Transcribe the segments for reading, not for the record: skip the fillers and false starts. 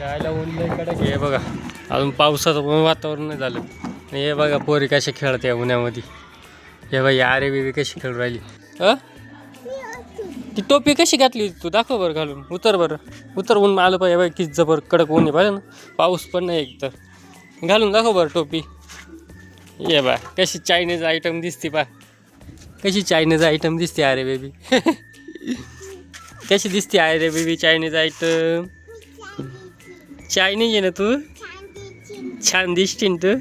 त्याला ऊन लय कडक आहे बघा. अजून पावसाचं वातावरण नाही झालं. हे बघा पोरी कशी खेळते उन्हामध्ये. हे बाई अरे बेबी कशी खेळू राहिली. ती टोपी कशी घातली तू दाखव बरं घालून. उतर बरं उतर. ऊन आलं पाहिजे बाई किती जबर कडक ऊन आहे पाहिजे ना. पाऊस पण नाही एक तर. घालून दाखव बरं टोपी. ये बा कशी चायनीज आयटम दिसते बा. कशी चायनीज आयटम दिसते अरे बेबी. कशी दिसते अरे बेबी चायनीज आयटम. चायनीज आहे ना तू. छान दिसते ना तू.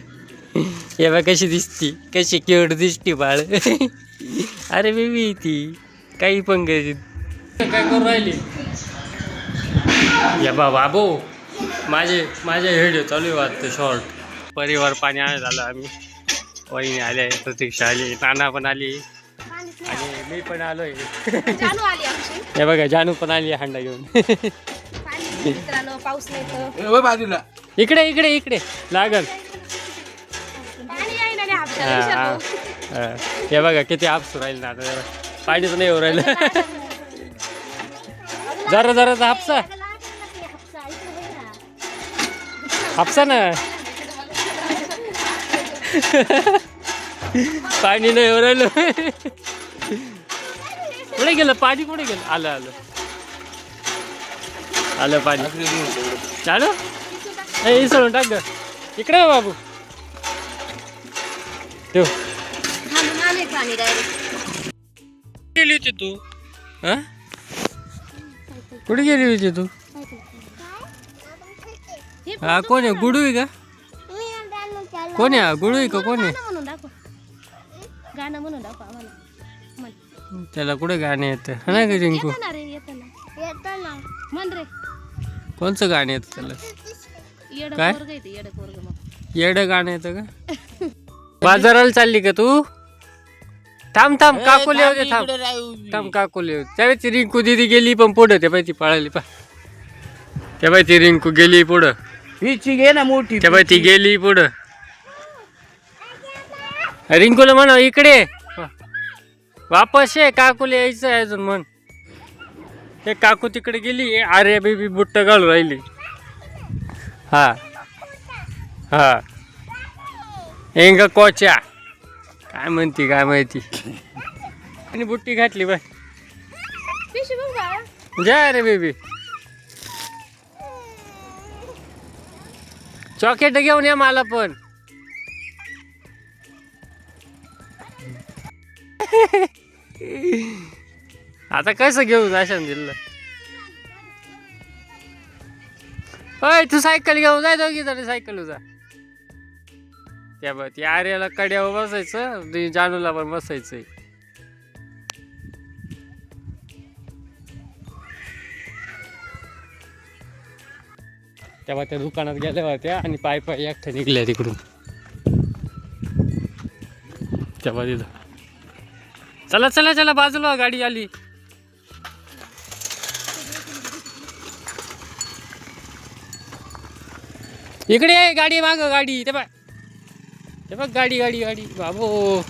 हे बा कशी दिसती. कशी क्यूट दिसते बाळ. अरे बेबी ती काही पण काय करू राहिली. या बाबो माझे व्हिडिओ चालू आहे वाटतं शॉर्ट. परिवार पाणी आणायला आलं आम्ही. वहिनी आले, प्रतीक्षा आली, नाना पण आली आणि मी पण आलोय. हे बघा जानू पण आली हांडा घेऊन. पाऊस नाही बाजूला इकडे इकडे इकडे लागल. हे बघा किती आपसू राहील ना आता. पाणीच नाही येऊ राहिलं. जरा जरा हापसा हापसा ना. पाणी नाही येऊ राहिलं. कुठे गेलं पाणी. कुठे गेलं. आलं आलं आलं पाणी. चालू हे इसळून टाक ग. इकडे बाबू ठेव. गेली होती तू. कुठे गेली होती तू. हा कोण आहे. गुडू आहे का. कोण आहे. गुडू आहे का कोण आहे. त्याला कुठे गाणे येतं नाही का रिंकू. कोणचं गाणं येतं त्याला. काय येडं गाणं येतं का. बाजाराला चालली का तू. थांब थांब काकोले होते. थांब थांब काकोले होते. त्यावेळी ती रिंकू दिदी गेली पण पुढं. त्या बाई ती पळाली पा. त्या बाई ती रिंकू गेली पुढं. घे ना मोठी. त्या बाई ती गेली पुढं. रिंकूला म्हणा इकडे वापस ये. काकूला यायचं आहे अजून म्हण. हे काकू तिकडे गेली. अरे बेबी बुट्ट घालू राहिली. हा हा एंग कोच्या काय म्हणती काय माहिती. आणि बुट्टी घातली बाय. जा रे बेबी. चॉकलेट घेऊन या मला पण. आता कसं घेऊन अशा दिलं. होय तू सायकल घेऊन जाय. दोघी तरी सायकल जा. त्या बघ ती आर्याला कड्यावर बसायचं. जानूला पण बसायचंय. तेव्हा त्या दुकानात गेल्या होत्या आणि पाय पाय एकट्या निघल्या तिकडून. तेव्हा तिथं चला चला चला बाजूला गाडी आली. इकडे गाडी माग गाडी. ते बघ ते बघ गाडी गाडी गाडी. बाबो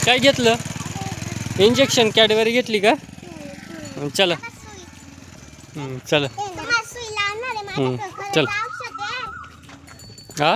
काय घेतलं. इंजेक्शन कॅडबरी घेतली का. चला चला चल. हा